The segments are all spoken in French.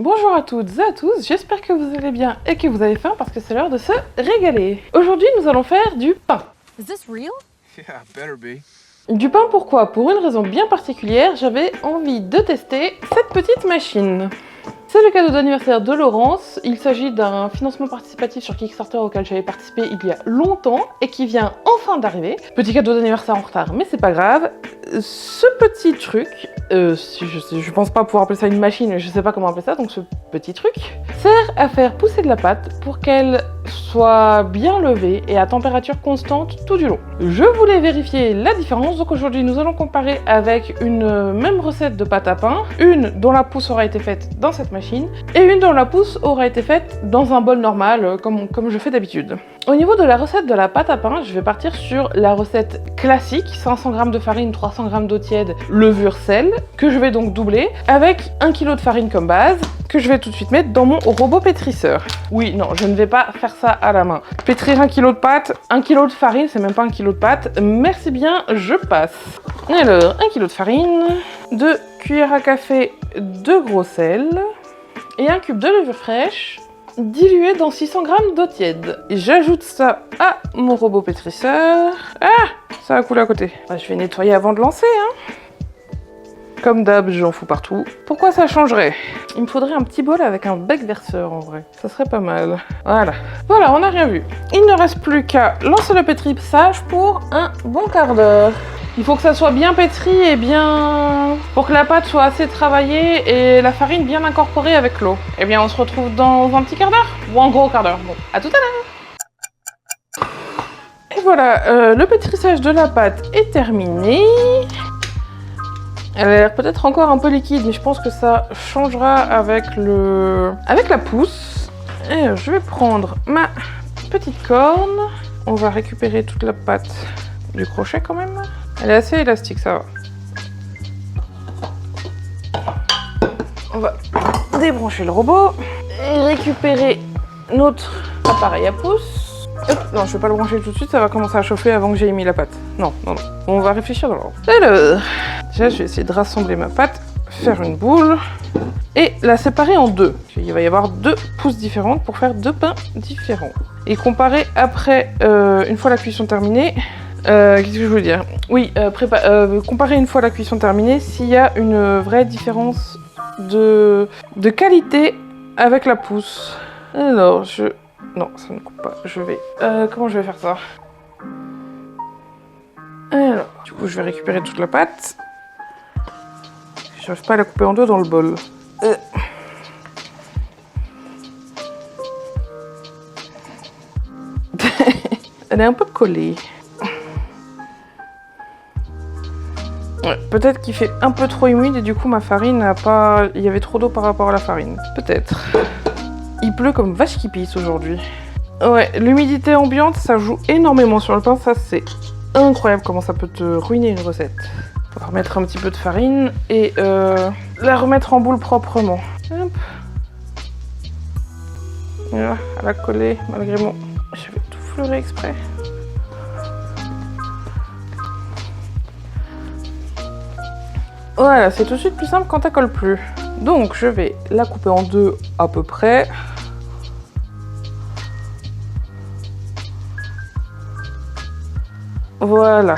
Bonjour à toutes et à tous, j'espère que vous allez bien et que vous avez faim parce que c'est l'heure de se régaler. Aujourd'hui, nous allons faire du pain. Is this real? Yeah, better be. Du pain pourquoi? Pour une raison bien particulière, j'avais envie de tester cette petite machine. C'est le cadeau d'anniversaire de Laurence. Il s'agit d'un financement participatif sur Kickstarter auquel j'avais participé il y a longtemps et qui vient enfin d'arriver. Petit cadeau d'anniversaire en retard, mais c'est pas grave. Ce petit truc, je pense pas pouvoir appeler ça une machine, je sais pas comment appeler ça, donc ce petit truc sert à faire pousser de la pâte pour qu'elle soit bien levée et à température constante tout du long. Je voulais vérifier la différence, donc aujourd'hui nous allons comparer avec une même recette de pâte à pain, une dont la pousse aura été faite dans cette machine et une dont la pousse aura été faite dans un bol normal comme je fais d'habitude. Au niveau de la recette de la pâte à pain, je vais partir sur la recette classique, 500 g de farine, 300 g d'eau tiède, levure, sel, que je vais donc doubler avec 1 kg de farine comme base, que je vais tout de suite mettre dans mon robot pétrisseur. Oui, non, je ne vais pas faire ça à la main. Pétrir 1 kg de pâte, 1 kg de farine, c'est même pas 1 kg de pâte, merci bien, je passe. Alors, 1 kg de farine, 2 cuillères à café de gros sel et 1 cube de levure fraîche, dilué dans 600 g d'eau tiède. Et j'ajoute ça à mon robot pétrisseur. Ah, ça a coulé à côté. Je vais nettoyer avant de lancer, hein. Comme d'hab, j'en fous partout. Pourquoi ça changerait? Il me faudrait un petit bol avec un bec verseur en vrai. Ça serait pas mal. Voilà. Voilà, on n'a rien vu. Il ne reste plus qu'à lancer le pétrissage pour un bon quart d'heure. Il faut que ça soit bien pétri et bien... pour que la pâte soit assez travaillée et la farine bien incorporée avec l'eau. Eh bien, on se retrouve dans un petit quart d'heure. Ou un gros quart d'heure. Bon, à tout à l'heure. Et voilà, le pétrissage de la pâte est terminé. Elle a l'air peut-être encore un peu liquide, mais je pense que ça changera avec la pousse. Et je vais prendre ma petite corne. On va récupérer toute la pâte du crochet quand même. Elle est assez élastique, ça va. On va débrancher le robot et récupérer notre appareil à pouce. Hop, non, je vais pas le brancher tout de suite, ça va commencer à chauffer avant que j'aie mis la pâte. Non. On va réfléchir dans l'ordre. Alors, déjà, je vais essayer de rassembler ma pâte, faire une boule et la séparer en deux. Il va y avoir deux pousses différentes pour faire deux pains différents. Et comparer après, une fois la cuisson terminée, qu'est-ce que je voulais dire? Oui, comparer une fois la cuisson terminée s'il y a une vraie différence de qualité avec la pousse. Alors, non, ça ne coupe pas. Je vais... comment je vais faire ça? Alors, du coup, je vais récupérer toute la pâte. Je n'arrive pas à la couper en deux dans le bol. Elle est un peu collée. Ouais, peut-être qu'il fait un peu trop humide et du coup ma farine n'a pas... Il y avait trop d'eau par rapport à la farine. Peut-être. Il pleut comme vache qui pisse aujourd'hui. Ouais, l'humidité ambiante, ça joue énormément sur le pain. Ça, c'est incroyable comment ça peut te ruiner une recette. On va remettre un petit peu de farine et la remettre en boule proprement. Hop. Voilà, elle a collé malgré mon... Je vais tout fleurer exprès. Voilà, c'est tout de suite plus simple quand elle colle plus. Donc, je vais la couper en deux à peu près. Voilà.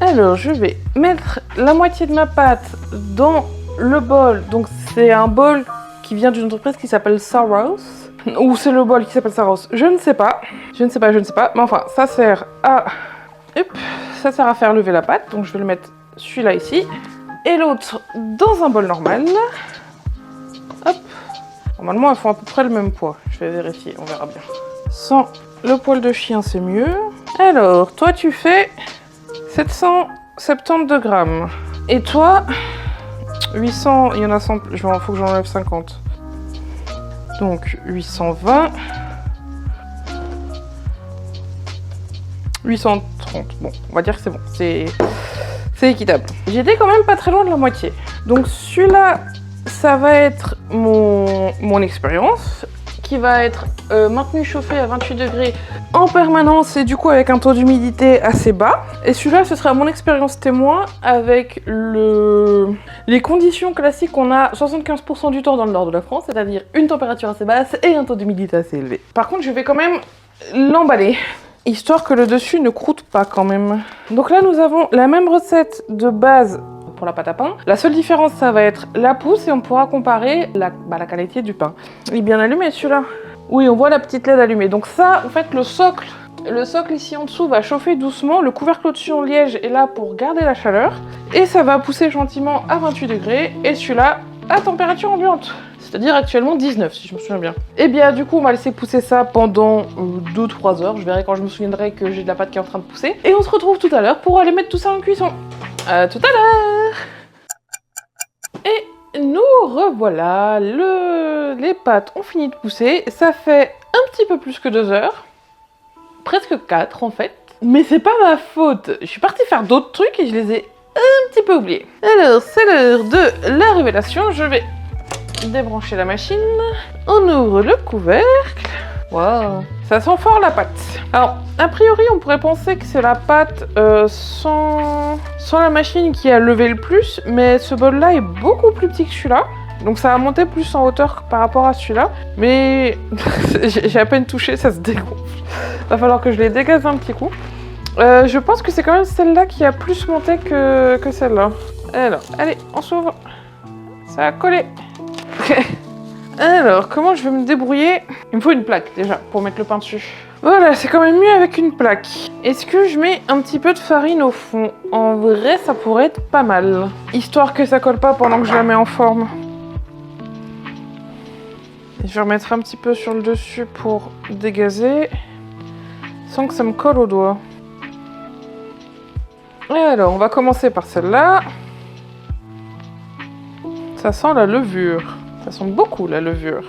Alors, je vais mettre la moitié de ma pâte dans le bol. Donc, c'est un bol qui vient d'une entreprise qui s'appelle Saros. Ou c'est le bol qui s'appelle Saros. Je ne sais pas. Mais enfin, ça sert à... Hop, ça sert à faire lever la pâte. Donc, je vais le mettre celui-là ici. Et l'autre dans un bol normal. Hop. Normalement, elles font à peu près le même poids. Je vais vérifier, on verra bien. Sans le poil de chien, c'est mieux. Alors, toi, tu fais 772 grammes. Et toi, 800, il y en a 100, il faut que j'en enlève 50. Donc, 820. 830. Bon, on va dire que c'est bon. C'est équitable. J'étais quand même pas très loin de la moitié. Donc, celui-là, ça va être mon expérience. qui va être maintenu chauffé à 28 degrés en permanence et du coup avec un taux d'humidité assez bas. Et celui-là, ce sera mon expérience témoin avec les conditions classiques qu'on a 75% du temps dans le nord de la France, c'est-à-dire une température assez basse et un taux d'humidité assez élevé. Par contre, je vais quand même l'emballer, histoire que le dessus ne croûte pas quand même. Donc là, nous avons la même recette de base pour la pâte à pain. La seule différence, ça va être la pousse et on pourra comparer la qualité du pain. Il est bien allumé celui-là. Oui, on voit la petite LED allumée. Donc ça, en fait, le socle ici en dessous va chauffer doucement. Le couvercle au-dessus en liège est là pour garder la chaleur. Et ça va pousser gentiment à 28 degrés. Et celui-là, à température ambiante. C'est-à-dire actuellement 19, si je me souviens bien. Et bien, du coup, on va laisser pousser ça pendant 2-3 heures. Je verrai quand je me souviendrai que j'ai de la pâte qui est en train de pousser. Et on se retrouve tout à l'heure pour aller mettre tout ça en cuisson. À tout à l'heure. Et nous revoilà. Les pâtes ont fini de pousser. Ça fait un petit peu plus que 2 heures. Presque 4 en fait. Mais c'est pas ma faute. Je suis partie faire d'autres trucs et je les ai un petit peu oubliés. Alors, c'est l'heure de la révélation. Je vais débrancher la machine. On ouvre le couvercle. Waouh, ça sent fort la pâte. Alors, a priori, on pourrait penser que c'est la pâte sans la machine qui a levé le plus, mais ce bol-là est beaucoup plus petit que celui-là. Donc ça a monté plus en hauteur par rapport à celui-là. Mais j'ai à peine touché, ça se dégonfle. Va falloir que je les dégaze un petit coup. Je pense que c'est quand même celle-là qui a plus monté que celle-là. Alors, allez, on s'ouvre. Ça a collé. Alors, comment je vais me débrouiller? Il me faut une plaque déjà pour mettre le pain dessus. Voilà, c'est quand même mieux avec une plaque. Est-ce que je mets un petit peu de farine au fond? En vrai, ça pourrait être pas mal. Histoire que ça colle pas pendant que je la mets en forme. Et je vais remettre un petit peu sur le dessus pour dégazer. Sans que ça me colle au doigt. Et alors, on va commencer par celle-là. Ça sent la levure. Ça sent beaucoup la levure.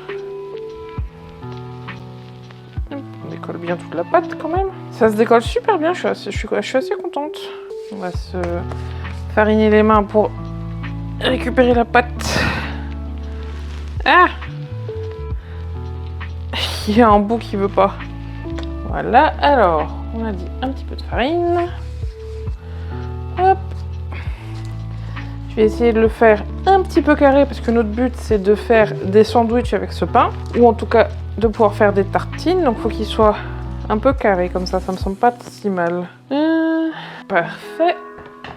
On décolle bien toute la pâte quand même. Ça se décolle super bien, je suis assez contente. On va se fariner les mains pour récupérer la pâte. Ah! Il y a un bout qui veut pas. Voilà, alors, on a dit un petit peu de farine. Hop. Je vais essayer de le faire un petit peu carré parce que notre but c'est de faire des sandwichs avec ce pain. Ou en tout cas de pouvoir faire des tartines. Donc il faut qu'il soit un peu carré comme ça me semble pas si mal. Parfait.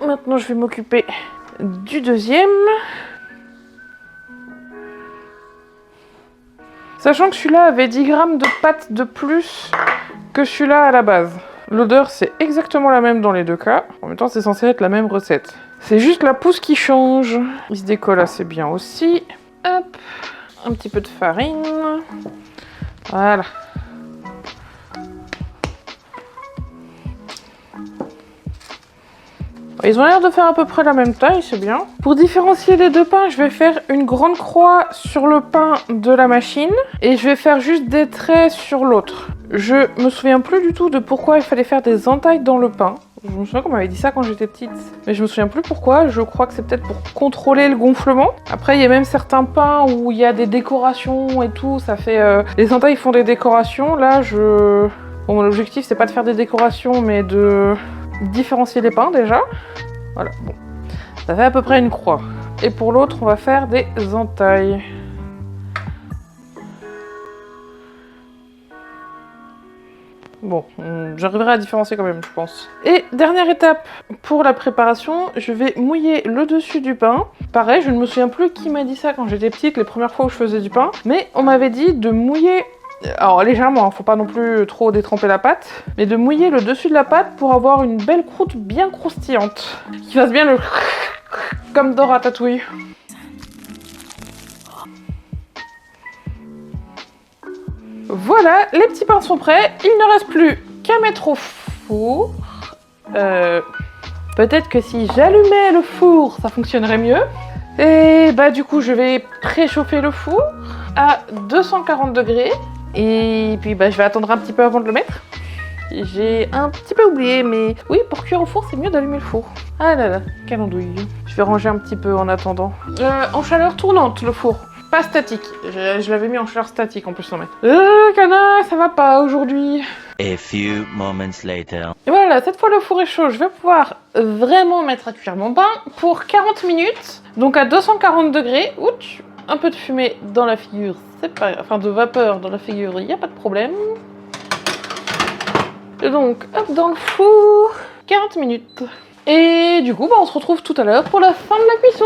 Maintenant je vais m'occuper du deuxième. Sachant que celui-là avait 10 grammes de pâte de plus que celui-là à la base. L'odeur c'est exactement la même dans les deux cas. En même temps c'est censé être la même recette. C'est juste la pousse qui change. Il se décolle assez bien aussi. Hop, un petit peu de farine. Voilà. Ils ont l'air de faire à peu près la même taille, c'est bien. Pour différencier les deux pains, je vais faire une grande croix sur le pain de la machine et je vais faire juste des traits sur l'autre. Je me souviens plus du tout de pourquoi il fallait faire des entailles dans le pain. Je me souviens qu'on m'avait dit ça quand j'étais petite, mais je me souviens plus pourquoi. Je crois que c'est peut-être pour contrôler le gonflement. Après, il y a même certains pains où il y a des décorations et tout. Ça fait les entailles font des décorations. Là, bon, l'objectif c'est pas de faire des décorations, mais de différencier les pains déjà. Voilà, bon. Ça fait à peu près une croix. Et pour l'autre, on va faire des entailles. Bon, j'arriverai à différencier quand même, je pense. Et dernière étape pour la préparation, je vais mouiller le dessus du pain. Pareil, je ne me souviens plus qui m'a dit ça quand j'étais petite, les premières fois où je faisais du pain. Mais on m'avait dit de mouiller, alors légèrement, faut pas non plus trop détremper la pâte, mais de mouiller le dessus de la pâte pour avoir une belle croûte bien croustillante. Qui fasse bien le comme dans Ratatouille. Voilà, les petits pains sont prêts. Il ne reste plus qu'à mettre au four. Peut-être que si j'allumais le four, ça fonctionnerait mieux. Et bah du coup, je vais préchauffer le four à 240 degrés. Et puis bah je vais attendre un petit peu avant de le mettre. J'ai un petit peu oublié, mais oui, pour cuire au four, c'est mieux d'allumer le four. Ah là là, quelle andouille. Je vais ranger un petit peu en attendant. En chaleur tournante, le four. Pas statique. Je l'avais mis en chaleur statique en plus en mai. Cana, ça va pas aujourd'hui. A few moments later. Et voilà, cette fois le four est chaud. Je vais pouvoir vraiment mettre à cuire mon pain pour 40 minutes. Donc à 240 degrés. Ouch, un peu de fumée dans la figure. C'est pas... Enfin, de vapeur dans la figure, il n'y a pas de problème. Et donc, hop, dans le four. 40 minutes. Et du coup, on se retrouve tout à l'heure pour la fin de la cuisson.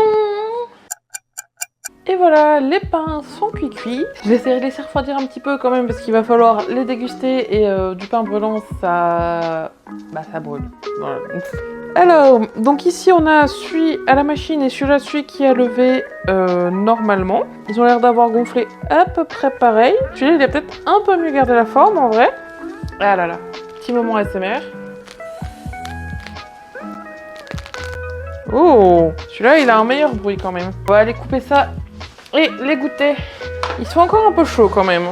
Et voilà, les pains sont cuits. Je vais essayer de les laisser refroidir un petit peu quand même parce qu'il va falloir les déguster et du pain brûlant, ça... Bah ça brûle. Voilà. Alors, donc ici on a celui à la machine et celui-là, celui qui a levé normalement. Ils ont l'air d'avoir gonflé à peu près pareil. Celui-là, il a peut-être un peu mieux gardé la forme en vrai. Ah là là, petit moment ASMR. Oh, celui-là, il a un meilleur bruit quand même. On va aller couper ça et les goûter. Ils sont encore un peu chauds quand même.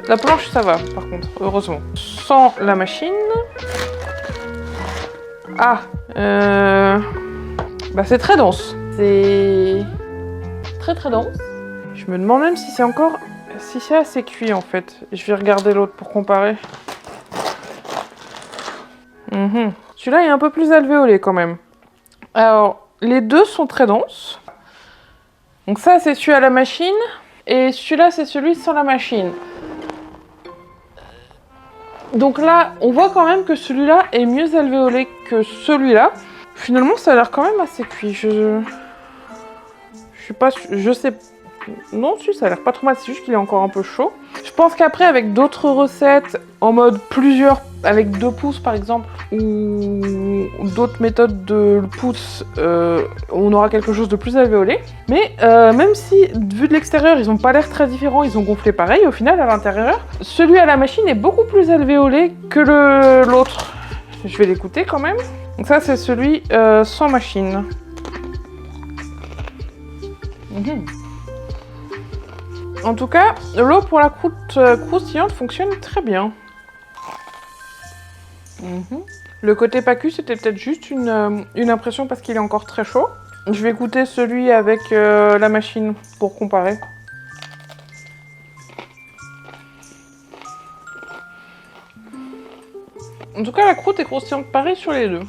La planche, ça va, par contre, heureusement. Sans la machine. Ah, bah c'est très dense. C'est très dense. Je me demande même si c'est encore... Si c'est assez cuit en fait. Je vais regarder l'autre pour comparer. Celui-là est un peu plus alvéolé quand même. Alors, les deux sont très denses. Donc ça, c'est celui à la machine. Et celui-là, c'est celui sans la machine. Donc là, on voit quand même que celui-là est mieux alvéolé que celui-là. Finalement, ça a l'air quand même assez cuit. Je suis pas... Je sais... Non, si, ça a l'air pas trop mal. C'est juste qu'il est encore un peu chaud. Je pense qu'après, avec d'autres recettes, en mode plusieurs... Avec 2 pouces, par exemple, ou d'autres méthodes de pouce, on aura quelque chose de plus alvéolé. Mais même si, vu de l'extérieur, ils n'ont pas l'air très différents, ils ont gonflé pareil, au final, à l'intérieur, celui à la machine est beaucoup plus alvéolé que l'autre. Je vais l'écouter quand même. Donc ça, c'est celui sans machine. En tout cas, l'eau pour la croûte croustillante fonctionne très bien. Le côté pas cuit, c'était peut-être juste une impression parce qu'il est encore très chaud. Je vais goûter celui avec la machine pour comparer. En tout cas, la croûte est croustillante pareil sur les deux.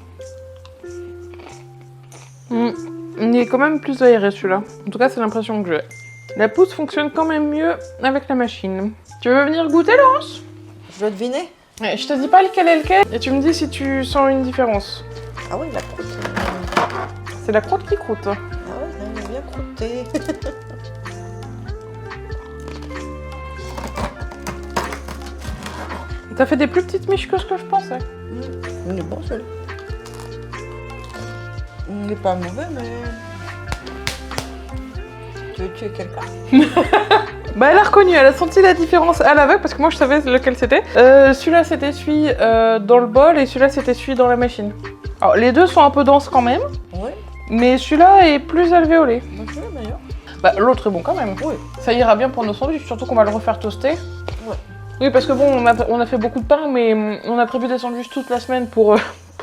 Il est quand même plus aéré celui-là. En tout cas, c'est l'impression que j'ai. La pousse fonctionne quand même mieux avec la machine. Tu veux venir goûter, Laurence? Je dois deviner. Je te dis pas lequel est lequel et tu me dis si tu sens une différence. Ah oui, la croûte. C'est la croûte qui croûte. Ah oui, elle est bien croûtée. T'as fait des plus petites miches que ce que je pensais. Il est bon celui-là. Il n'est pas mauvais, mais... Tu veux tuer quelqu'un? Bah elle a reconnu, elle a senti la différence à l'aveugle parce que moi je savais lequel c'était. Celui-là c'était celui dans le bol et celui-là c'était celui dans la machine. Alors les deux sont un peu denses quand même. Oui. Mais celui-là est plus alvéolé. Moi je le meilleur. Bah l'autre est bon quand même. Oui. Ça ira bien pour nos sandwichs, surtout qu'on va le refaire toaster. Ouais. Oui parce que bon, on a fait beaucoup de pain mais on a prévu des sandwichs toute la semaine pour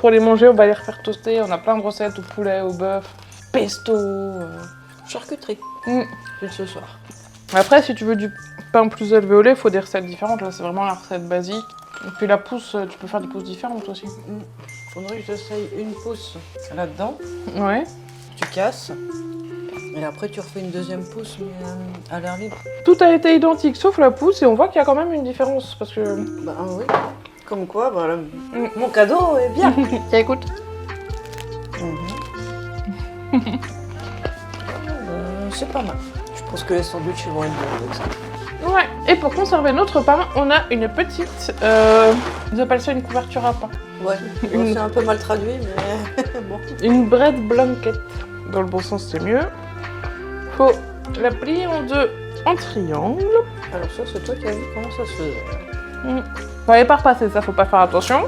les manger. On va les refaire toaster, on a plein de recettes au poulet, au bœuf, pesto. Charcuterie. Juste ce soir. Après, si tu veux du pain plus alvéolé, il faut des recettes différentes. Là, c'est vraiment la recette basique. Et puis la pousse, tu peux faire des pousses différentes aussi. Faudrait que j'essaye une pousse là-dedans. Ouais. Tu casses. Et après, tu refais une deuxième pousse, mais à l'air libre. Tout a été identique, sauf la pousse, et on voit qu'il y a quand même une différence. Parce que... Bah oui. Comme quoi, bah, mon cadeau est bien. Tiens, écoute. C'est pas mal. Je pense que les sandwichs vont être bons avec ça. Ouais. Et pour conserver notre pain, on a une petite... Ils appellent ça une couverture à pain. Ouais. Bon, c'est un peu mal traduit, mais bon. Une bread blanket. Dans le bon sens, c'est mieux. Faut la plier en deux en triangle. Alors ça, c'est toi qui as vu comment ça se faisait. Faut aller pas repasser ça, faut pas faire attention.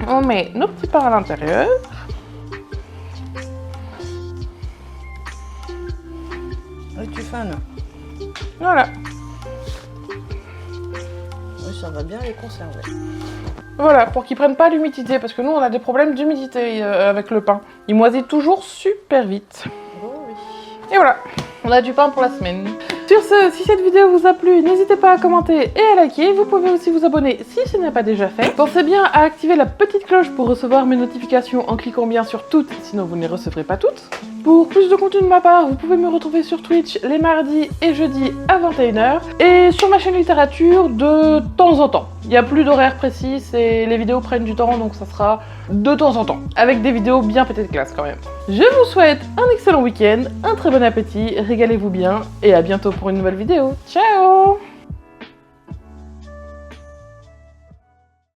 On met nos petits pains à l'intérieur. Et tu fais un nœud. Voilà. Oui, ça va bien les conserver. Voilà, pour qu'ils prennent pas l'humidité, parce que nous on a des problèmes d'humidité avec le pain. Il moisit toujours super vite. Oh oui. Et voilà, on a du pain pour la semaine. Sur ce, si cette vidéo vous a plu, n'hésitez pas à commenter et à liker. Vous pouvez aussi vous abonner si ce n'est pas déjà fait. Pensez bien à activer la petite cloche pour recevoir mes notifications en cliquant bien sur toutes, sinon vous ne les recevrez pas toutes. Pour plus de contenu de ma part, vous pouvez me retrouver sur Twitch les mardis et jeudis à 21h et sur ma chaîne littérature de temps en temps. Il n'y a plus d'horaire précis, les vidéos prennent du temps, donc ça sera de temps en temps, avec des vidéos bien pétées de classe quand même. Je vous souhaite un excellent week-end, un très bon appétit, régalez-vous bien et à bientôt pour une nouvelle vidéo. Ciao!